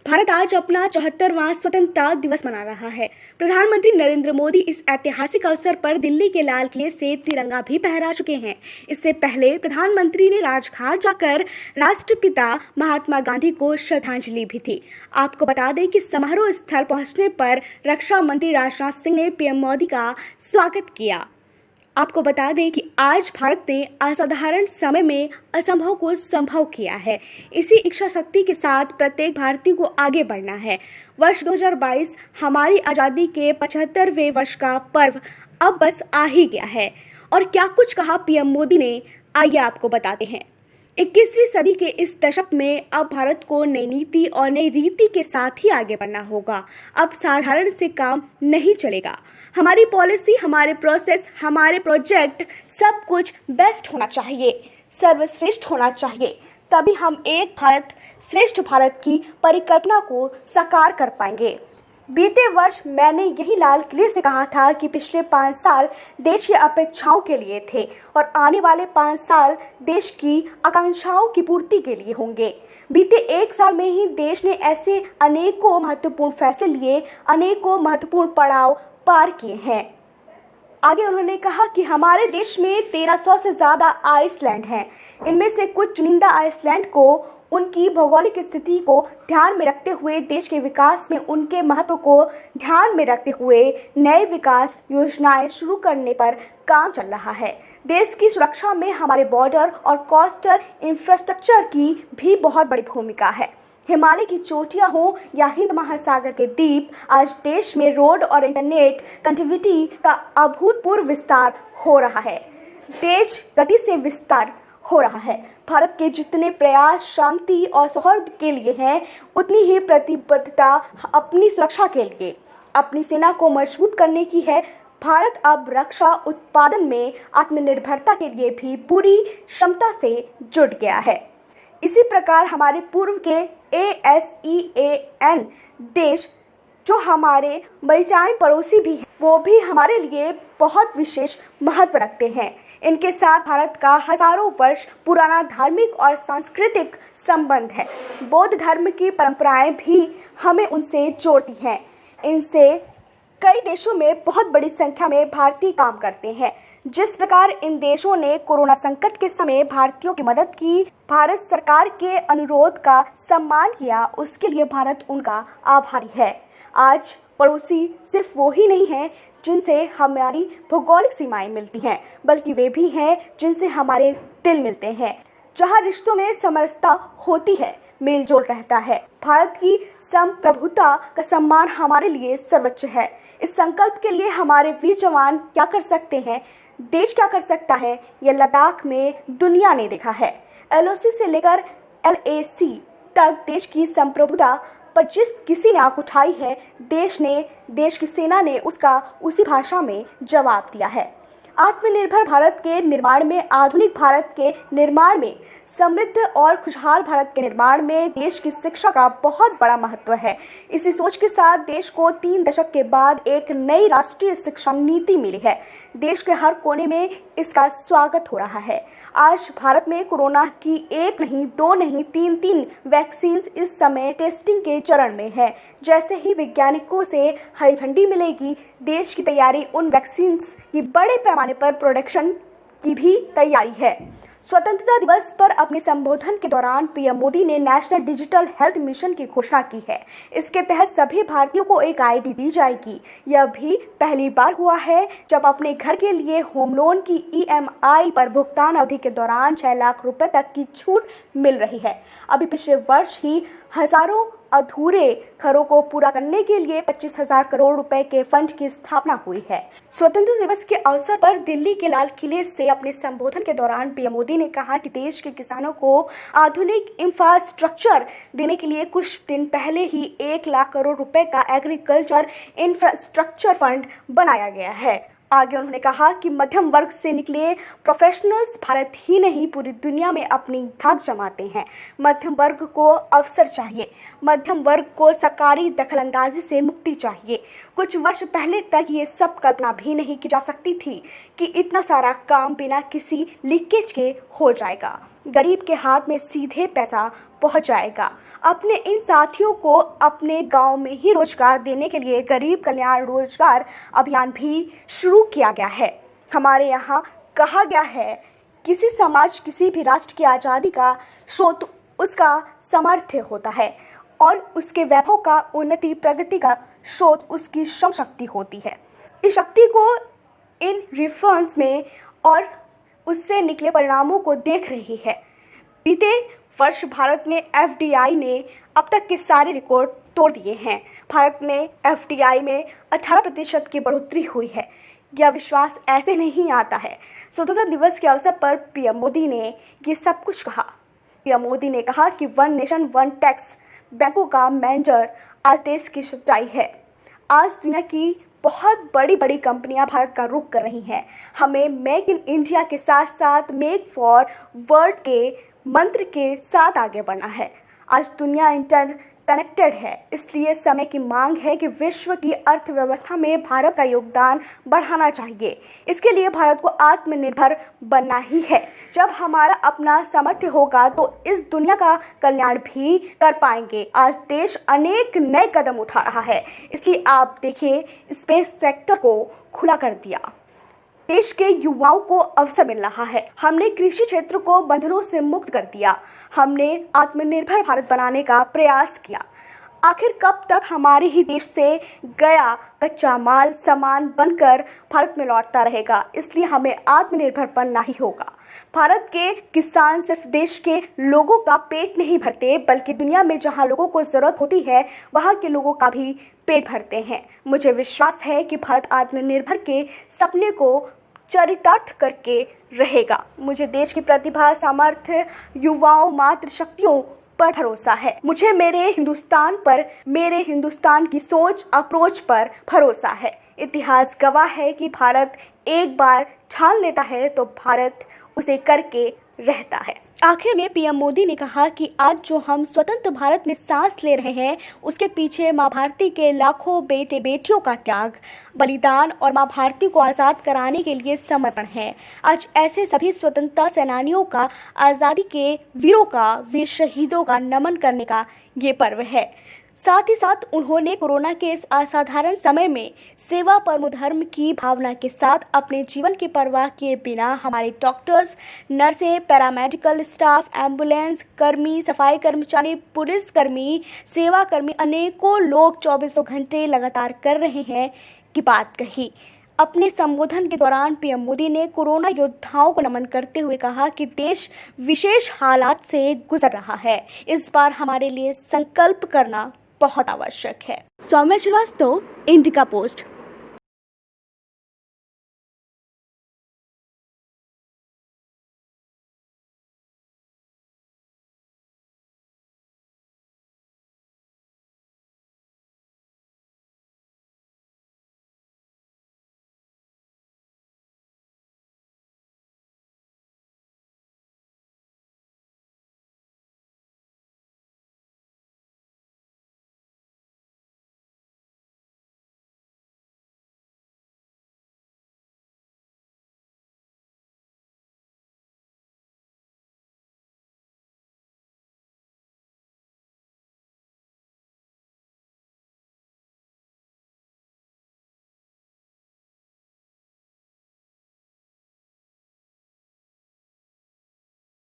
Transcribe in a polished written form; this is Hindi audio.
भारत आज अपना 74वां स्वतंत्रता दिवस मना रहा है। प्रधानमंत्री नरेंद्र मोदी इस ऐतिहासिक अवसर पर दिल्ली के लाल किले से तिरंगा भी फहरा चुके हैं। इससे पहले प्रधानमंत्री ने राजघाट जाकर राष्ट्रपिता महात्मा गांधी को श्रद्धांजलि भी दी। आपको बता दें कि समारोह स्थल पहुंचने पर रक्षा मंत्री राजनाथ सिंह ने पीएम मोदी का स्वागत किया। आपको बता दें कि आज भारत ने असाधारण समय में असंभव को संभव किया है। इसी इच्छा शक्ति के साथ प्रत्येक भारतीय को आगे बढ़ना है। वर्ष 2022 हमारी आज़ादी के 75वें वर्ष का पर्व अब बस आ ही गया है। और क्या कुछ कहा पीएम मोदी ने, आइए आपको बताते हैं। 21वीं सदी के इस दशक में अब भारत को नई नीति और नई रीति के साथ ही आगे बढ़ना होगा। अब साधारण से काम नहीं चलेगा। हमारी पॉलिसी, हमारे प्रोसेस, हमारे प्रोजेक्ट, सब कुछ बेस्ट होना चाहिए, सर्वश्रेष्ठ होना चाहिए। तभी हम एक भारत श्रेष्ठ भारत की परिकल्पना को साकार कर पाएंगे। बीते वर्ष मैंने यही लाल किले से कहा था कि पिछले 5 साल देश की अपेक्षाओं के लिए थे और आने वाले 5 साल देश की आकांक्षाओं की पूर्ति के लिए होंगे। बीते 1 साल में ही देश ने ऐसे अनेकों महत्वपूर्ण फैसले लिए, अनेकों महत्वपूर्ण पड़ाव पार किए हैं। आगे उन्होंने कहा कि हमारे देश में 1300 से ज़्यादा आइसलैंड हैं। इनमें से कुछ चुनिंदा आइसलैंड को उनकी भौगोलिक स्थिति को ध्यान में रखते हुए, देश के विकास में उनके महत्व को ध्यान में रखते हुए नए विकास योजनाएं शुरू करने पर काम चल रहा है। देश की सुरक्षा में हमारे बॉर्डर और कोस्टल इंफ्रास्ट्रक्चर की भी बहुत बड़ी भूमिका है। हिमालय की चोटियां हो या हिंद महासागर के द्वीप, आज देश में रोड और इंटरनेट कनेक्टिविटी का अभूतपूर्व विस्तार हो रहा है। तेज गति से विस्तार हो रहा है। भारत के जितने प्रयास शांति और सौहार्द के लिए हैं, उतनी ही प्रतिबद्धता अपनी सुरक्षा के लिए, अपनी सेना को मजबूत करने की है। भारत अब रक्षा उत्पादन में आत्मनिर्भरता के लिए भी पूरी क्षमता से जुट गया है। इसी प्रकार हमारे पूर्व के ASEAN देश, जो हमारे मरीजाइन पड़ोसी भी हैं, वो भी हमारे लिए बहुत विशेष महत्व रखते हैं। इनके साथ भारत का हजारों वर्ष पुराना धार्मिक और सांस्कृतिक संबंध है। बौद्ध धर्म की परंपराएं भी हमें उनसे जोड़ती हैं। इनसे कई देशों में बहुत बड़ी संख्या में भारतीय काम करते हैं। जिस प्रकार इन देशों ने कोरोना संकट के समय भारतीयों की मदद की, भारत सरकार के अनुरोध का सम्मान किया, उसके लिए भारत उनका आभारी है। आज पड़ोसी सिर्फ वो ही नहीं हैं जिनसे हमारी भौगोलिक सीमाएं मिलती हैं, बल्कि वे भी हैं जिनसे हमारे दिल मिलते हैं। जहां रिश्तों में समरसता होती है, मेलजोल रहता है। भारत की संप्रभुता का सम्मान हमारे लिए सर्वोच्च है। इस संकल्प के लिए हमारे वीर जवान क्या कर सकते हैं, देश क्या कर सकता है, यह लद्दाख में दुनिया ने देखा है। LOC से लेकर LAC तक देश की संप्रभुता पर जिस किसी ने आंख उठाई है, देश की सेना ने उसका उसी भाषा में जवाब दिया है। आत्मनिर्भर भारत के निर्माण में, आधुनिक भारत के निर्माण में, समृद्ध और खुशहाल भारत के निर्माण में देश की शिक्षा का बहुत बड़ा महत्व है। इसी सोच के साथ देश को 3 दशक के बाद एक नई राष्ट्रीय शिक्षा नीति मिली है। देश के हर कोने में इसका स्वागत हो रहा है। आज भारत में कोरोना की 1 नहीं, 2 नहीं, 3 वैक्सीन इस समय टेस्टिंग के चरण में है। जैसे ही वैज्ञानिकों से हरी झंडी मिलेगी, देश की तैयारी उन वैक्सीन की बड़े पैमाने पर प्रोडक्शन की भी तैयारी है। स्वतंत्रता दिवस पर अपने संबोधन के दौरान पीएम मोदी ने नेशनल डिजिटल हेल्थ मिशन की घोषणा की है। इसके तहत सभी भारतीयों को एक ID दी जाएगी। यह भी पहली बार हुआ है जब अपने घर के लिए होम लोन की EMI पर भुगतान अवधि के दौरान 6 लाख रुपए तक की छूट मिल रही है। अभी पिछले वर्ष ही हजारों अधूरे घरों को पूरा करने के लिए 25,000 करोड़ रुपए के फंड की स्थापना हुई है। स्वतंत्रता दिवस के अवसर पर दिल्ली के लाल किले से अपने संबोधन के दौरान पीएम मोदी ने कहा कि देश के किसानों को आधुनिक इंफ्रास्ट्रक्चर देने के लिए कुछ दिन पहले ही 1 लाख करोड़ रुपए का एग्रीकल्चर इंफ्रास्ट्रक्चर फंड बनाया गया है। आगे उन्होंने कहा कि मध्यम वर्ग से निकले प्रोफेशनल्स भारत ही नहीं, पूरी दुनिया में अपनी धाक जमाते हैं। मध्यम वर्ग को अवसर चाहिए, मध्यम वर्ग को सरकारी दखलंदाजी से मुक्ति चाहिए। कुछ वर्ष पहले तक ये सब कल्पना भी नहीं की जा सकती थी कि इतना सारा काम बिना किसी लीकेज के हो जाएगा। गरीब के हाथ में सीधे पैसा पहुंच जाएगा। अपने इन साथियों को अपने गांव में ही रोजगार देने के लिए गरीब कल्याण रोजगार अभियान भी शुरू किया गया है। हमारे यहाँ कहा गया है, किसी समाज, किसी भी राष्ट्र की आज़ादी का स्रोत उसका सामर्थ्य होता है और उसके वैभव का, उन्नति, प्रगति का स्रोत उसकी श्रम शक्ति होती है। इस शक्ति को इन रिफॉर्म्स में और उससे निकले परिणामों को देख रही है। बीते वर्ष भारत में FDI ने अब तक के सारे रिकॉर्ड तोड़ दिए हैं। भारत में FDI में 18% की बढ़ोतरी हुई है। यह विश्वास ऐसे नहीं आता है। स्वतंत्रता दिवस के अवसर पर PM मोदी ने ये सब कुछ कहा। PM मोदी ने कहा कि वन नेशन वन टैक्स बैंकों का मैनेजर आज देश की सच्चाई है। आज दुनिया की बहुत बड़ी बड़ी कंपनियां भारत का रुख कर रही हैं। हमें मेक इन इंडिया के साथ साथ मेक फॉर वर्ल्ड के मंत्र के साथ आगे बढ़ना है। आज दुनिया इंटरकनेक्टेड है, इसलिए समय की मांग है कि विश्व की अर्थव्यवस्था में भारत का योगदान बढ़ाना चाहिए। इसके लिए भारत को आत्मनिर्भर बनना ही है। जब हमारा अपना सामर्थ्य होगा तो इस दुनिया का कल्याण भी कर पाएंगे। आज देश अनेक नए कदम उठा रहा है, इसलिए आप देखिए, स्पेस सेक्टर को खुला कर दिया। देश के युवाओं को अवसर मिल रहा है। हमने कृषि क्षेत्र को बंधनों से मुक्त कर दिया। हमने आत्मनिर्भर भारत बनाने का प्रयास किया। आखिर कब तक हमारे ही देश से गया कच्चा माल सामान बनकर भारत में लौटता रहेगा? इसलिए हमें आत्मनिर्भर बनना ही होगा। भारत के किसान सिर्फ देश के लोगों का पेट नहीं भरते, बल्कि दुनिया में जहां लोगों को ज़रूरत होती है वहां के लोगों का भी पेट भरते हैं। मुझे विश्वास है कि भारत आत्मनिर्भर के सपने को चरितार्थ करके रहेगा। मुझे देश की प्रतिभा, सामर्थ्य, युवाओं, मातृ शक्तियों पर भरोसा है। मुझे मेरे हिंदुस्तान की सोच, अप्रोच पर भरोसा है। इतिहास गवाह है कि भारत एक बार ठान लेता है तो भारत उसे करके रहता है। आखिर में PM मोदी ने कहा कि आज जो हम स्वतंत्र भारत में सांस ले रहे हैं, उसके पीछे माँ भारती के लाखों बेटे बेटियों का त्याग, बलिदान और माँ भारती को आज़ाद कराने के लिए समर्पण है। आज ऐसे सभी स्वतंत्रता सेनानियों का, आज़ादी के वीरों का, वीर शहीदों का नमन करने का ये पर्व है। साथ ही साथ उन्होंने कोरोना के इस असाधारण समय में सेवा परमो धर्म की भावना के साथ अपने जीवन की परवाह किए बिना हमारे डॉक्टर्स, नर्सें, पैरामेडिकल स्टाफ, एम्बुलेंस कर्मी, सफाई कर्मचारी, पुलिस कर्मी, सेवा कर्मी, अनेकों लोग 24 घंटे लगातार कर रहे हैं की बात कही। अपने संबोधन के दौरान PM मोदी ने कोरोना योद्धाओं को नमन करते हुए कहा कि देश विशेष हालात से गुजर रहा है। इस बार हमारे लिए संकल्प करना बहुत आवश्यक है। Soumya Srivastava, Indica post.